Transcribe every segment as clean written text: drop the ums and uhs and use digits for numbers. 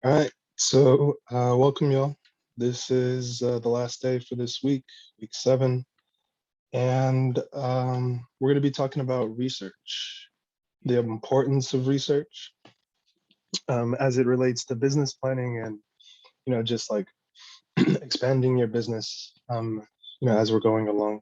All right, so welcome y'all. This is the last day for this week 7, and we're going to be talking about research, the importance of research as it relates to business planning and, just like expanding your business, as we're going along.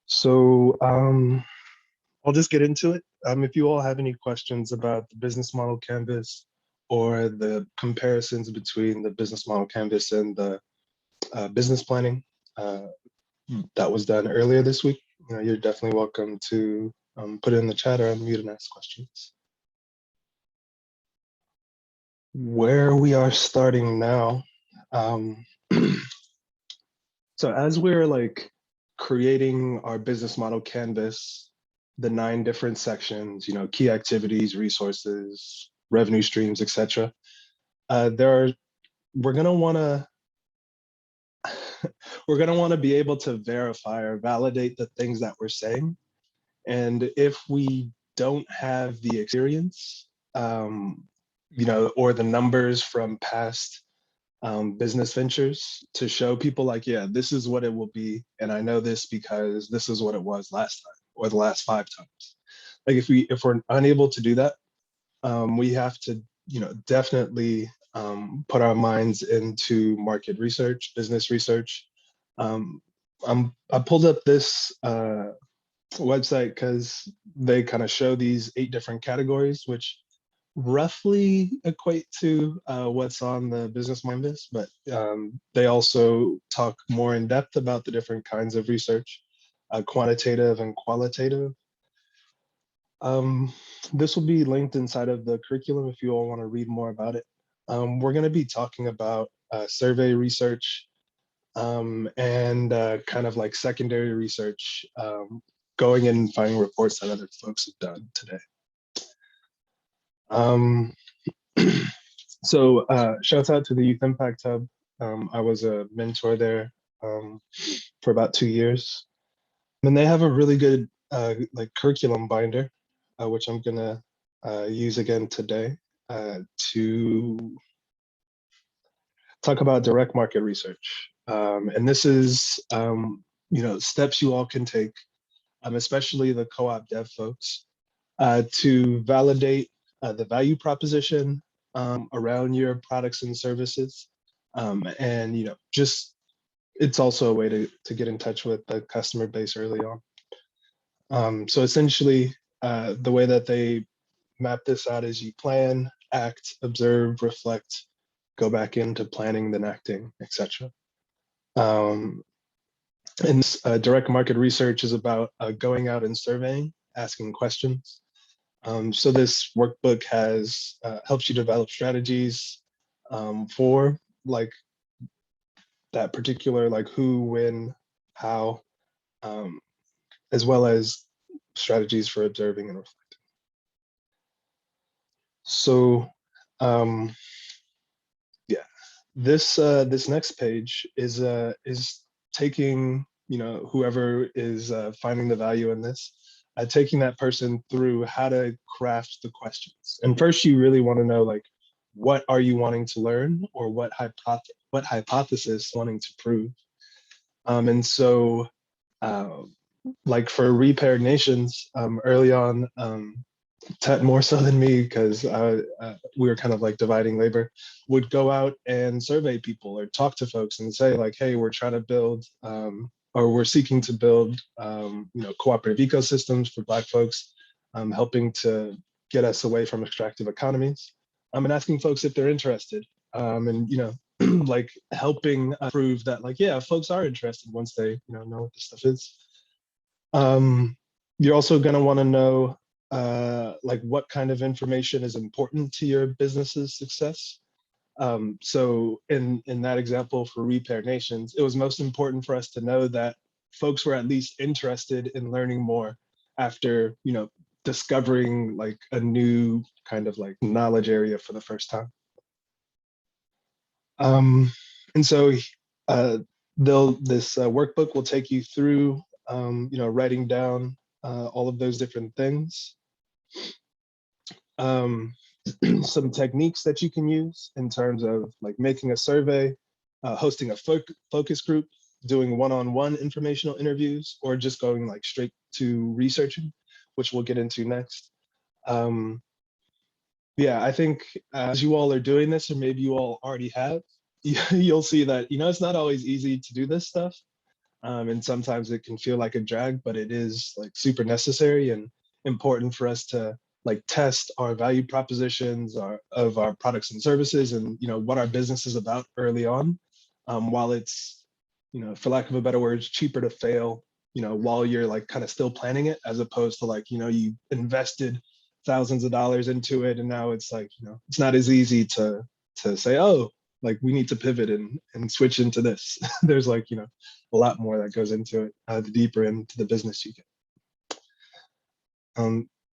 So I'll just get into it. If you all have any questions about the business model canvas or the comparisons between the business model canvas and the business planning uh, that was done earlier this week, you're definitely welcome to put it in the chat or unmute and ask questions. Where we are starting now, so as we're like creating our business model canvas, the 9 different sections, key activities, resources, revenue streams, etc. We're gonna want to we're going to want to be able to verify or validate the things that we're saying. And if we don't have the experience, or the numbers from past business ventures to show people like, yeah, this is what it will be. And I know this because this is what it was last time or the last 5 times. Like if we're unable to do that, we have to, definitely put our minds into market research, business research. I pulled up this website because they kind of show these 8 different categories, which roughly equate to what's on the business canvas, but they also talk more in depth about the different kinds of research, quantitative and qualitative. This will be linked inside of the curriculum if you all want to read more about it. We're going to be talking about survey research and kind of like secondary research, going in and finding reports that other folks have done today. So shouts out to the Youth Impact Hub. I was a mentor there for about 2 years. And they have a really good like curriculum binder, which I'm gonna use again today to talk about direct market research. And this is, steps you all can take, especially the co-op dev folks, to validate the value proposition around your products and services. And, just it's also a way to get in touch with the customer base early on. So essentially, the way that they map this out is you plan, act, observe, reflect, go back into planning, then acting, etc. And direct market research is about going out and surveying, asking questions. So this workbook has helps you develop strategies for like that particular like who, when, how, as well as strategies for observing and reflecting. So yeah, this next page is taking, whoever is finding the value in this, taking that person through how to craft the questions. And first, you really want to know like, what are you wanting to learn, or what hypothesis wanting to prove? And so, like for Repaired Nations, early on, Ted more so than me because we were kind of like dividing labor, would go out and survey people or talk to folks and say like, hey, we're trying to build or we're seeking to build cooperative ecosystems for Black folks, helping to get us away from extractive economies, and asking folks if they're interested, and like helping prove that like, yeah, folks are interested once they know what this stuff is. You're also going to want to know like what kind of information is important to your business's success. So in that example for Repair Nations, it was most important for us to know that folks were at least interested in learning more after, discovering like a new kind of like knowledge area for the first time. And so this workbook will take you through, writing down all of those different things. some techniques that you can use in terms of like making a survey, hosting a focus group, doing one-on-one informational interviews, or just going like straight to researching, which we'll get into next. Um, yeah, I think as you all are doing this, or maybe you all already have, you'll see that, it's not always easy to do this stuff. And sometimes it can feel like a drag, but it is like super necessary and important for us to like test our value propositions of our products and services, and what our business is about early on, while it's, for lack of a better word, cheaper to fail, while you're like kind of still planning it, as opposed to like, you invested thousands of dollars into it, and now it's like, it's not as easy to say, oh, like we need to pivot and switch into this. There's like, a lot more that goes into it, the deeper into the business you get.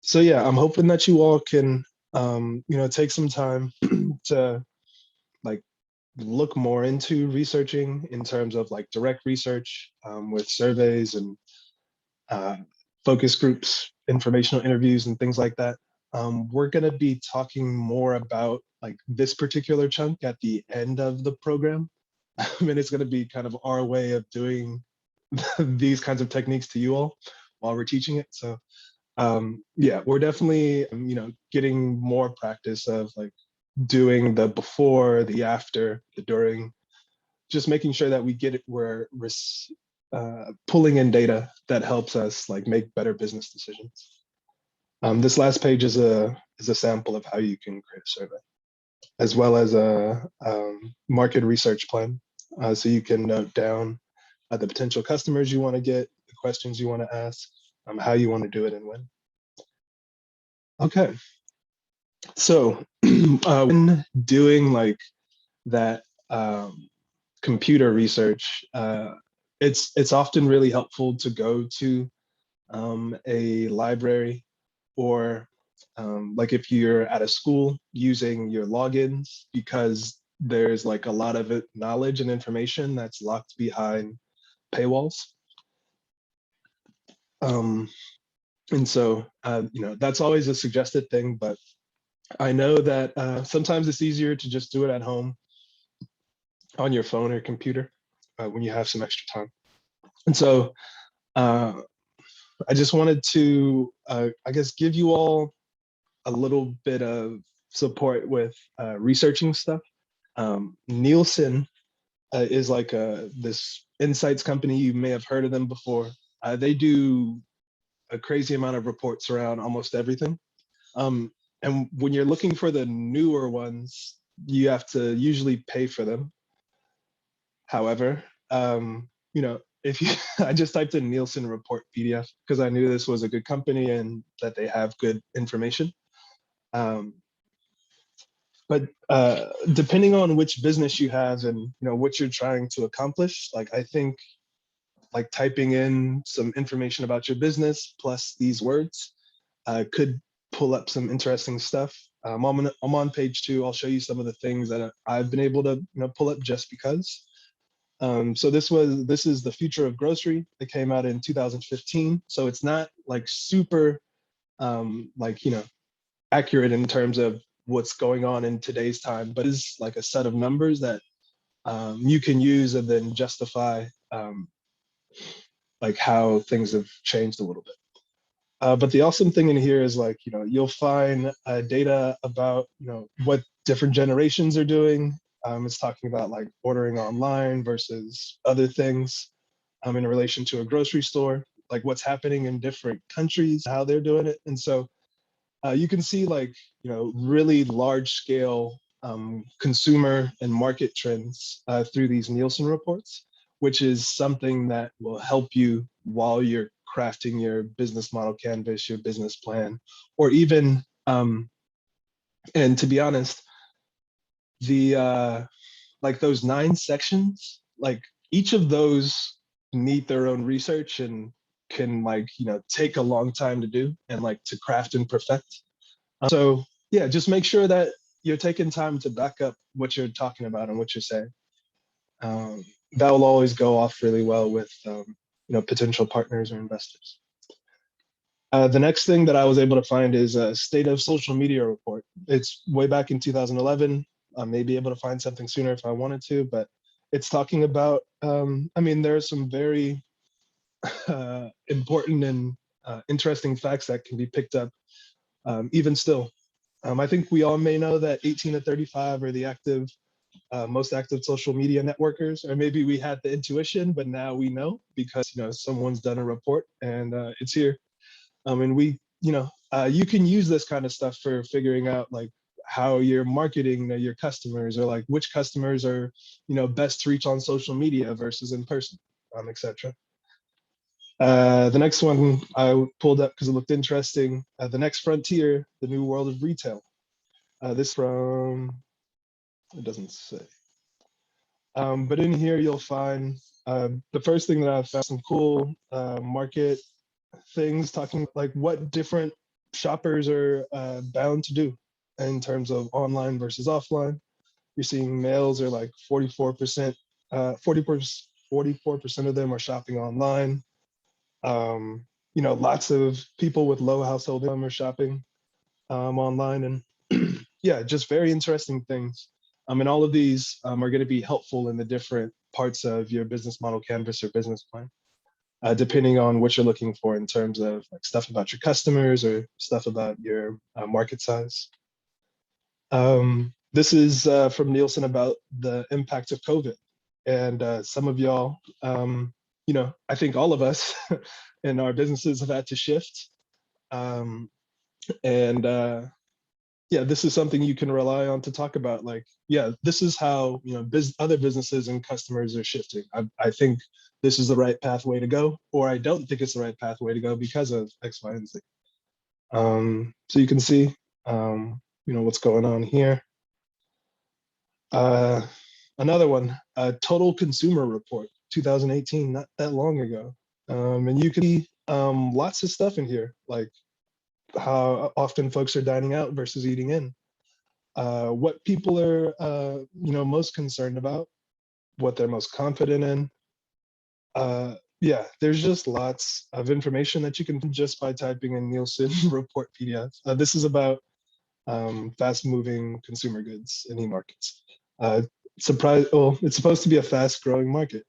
So yeah, I'm hoping that you all can, take some time to like look more into researching in terms of like direct research, with surveys and uh, focus groups, informational interviews, and things like that. We're going to be talking more about like this particular chunk at the end of the program. I mean, it's going to be kind of our way of doing these kinds of techniques to you all while we're teaching it. So yeah, we're definitely, getting more practice of like doing the before, the after, the during, just making sure that we get it where we're pulling in data that helps us like make better business decisions. This last page is a sample of how you can create a survey, as well as a market research plan. So you can note down the potential customers you want to get, the questions you want to ask, how you want to do it, and when. Okay, so when doing like that computer research, it's often really helpful to go to a library, or like if you're at a school, using your logins, because there's like a lot of knowledge and information that's locked behind paywalls. Um, and so, that's always a suggested thing, but I know that sometimes it's easier to just do it at home on your phone or computer when you have some extra time. And so uh, I just wanted to, I guess, give you all a little bit of support with researching stuff. Nielsen is like this insights company. You may have heard of them before. They do a crazy amount of reports around almost everything. Um, and when you're looking for the newer ones, you have to usually pay for them. However, if you, I just typed in Nielsen report PDF because I knew this was a good company and that they have good information. Um, but depending on which business you have and what you're trying to accomplish, like I think like typing in some information about your business plus these words could pull up some interesting stuff. I'm on page 2. I'll show you some of the things that I've been able to pull up just because. So this is the future of grocery. It came out in 2015. So it's not like super like accurate in terms of what's going on in today's time, but is like a set of numbers that you can use and then justify like how things have changed a little bit. But the awesome thing in here is like, you'll find data about, what different generations are doing. It's talking about like ordering online versus other things in relation to a grocery store, like what's happening in different countries, how they're doing it. And so you can see like, really large scale consumer and market trends through these Nielsen reports, which is something that will help you while you're crafting your business model canvas, your business plan, or even, and to be honest, the like those 9 sections, like each of those need their own research and can like, take a long time to do and like to craft and perfect. So yeah, just make sure that you're taking time to back up what you're talking about and what you're saying. That will always go off really well with potential partners or investors. The next thing that I was able to find is a state of social media report. It's way back in 2011. I may be able to find something sooner if I wanted to, but it's talking about, I mean, there are some very important and interesting facts that can be picked up even still. I think we all may know that 18 to 35 are the most active social media networkers, or maybe we had the intuition, but now we know because someone's done a report and it's here. And you can use this kind of stuff for figuring out like how you're marketing your customers, or like which customers are best to reach on social media versus in person, etc. The next one I pulled up because it looked interesting. The next frontier, the new world of retail. This from, it doesn't say. But in here you'll find the first thing that I found, some cool market things talking like what different shoppers are bound to do in terms of online versus offline. You're seeing males are like 44%, 44% of them are shopping online. Lots of people with low household income are shopping online, and yeah, just very interesting things. And all of these are going to be helpful in the different parts of your business model canvas or business plan, depending on what you're looking for in terms of like stuff about your customers or stuff about your market size. This is from Nielsen about the impact of COVID. And some of y'all, I think all of us in our businesses have had to shift. Um, and yeah, this is something you can rely on to talk about. Like, yeah, this is how other businesses and customers are shifting. I think this is the right pathway to go, or I don't think it's the right pathway to go because of X, Y, and Z. So you can see, what's going on here. Another one, Total Consumer Report, 2018, not that long ago. And you can see lots of stuff in here, like how often folks are dining out versus eating in, what people are most concerned about, what they're most confident in. Yeah, there's just lots of information that you can just by typing in Nielsen report PDF. This is about fast moving consumer goods in e-markets. Well, it's supposed to be a fast growing market.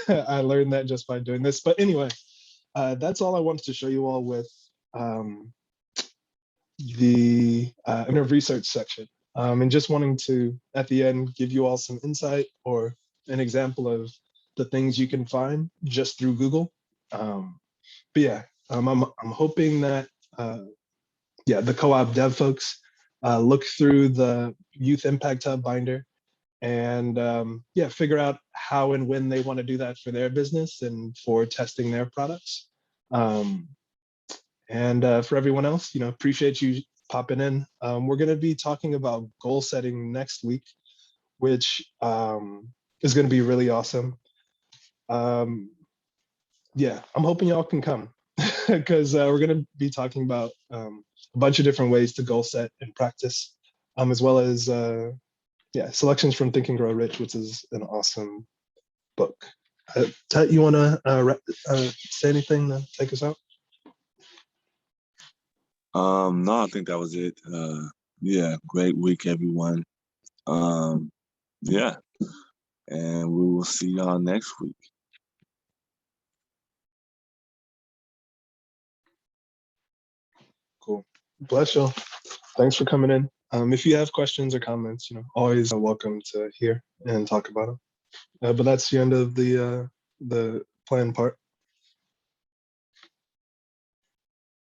I learned that just by doing this. But anyway, that's all I wanted to show you all with the interv research section. And just wanting to, at the end, give you all some insight or an example of the things you can find just through Google. But yeah, I'm hoping that, yeah, the co-op dev folks look through the Youth Impact Hub binder and yeah, figure out how and when they want to do that for their business and for testing their products. And for everyone else, appreciate you popping in. We're going to be talking about goal setting next week, which is going to be really awesome. Yeah, I'm hoping y'all can come because we're going to be talking about a bunch of different ways to goal set and practice, as well as yeah, selections from Think and Grow Rich, which is an awesome book. Tet, you want to say anything to take us out? No, I think that was it. Yeah, great week, everyone. Yeah, and we will see y'all next week. Cool. Bless y'all. Thanks for coming in. If you have questions or comments, always welcome to hear and talk about them. But that's the end of the plan part.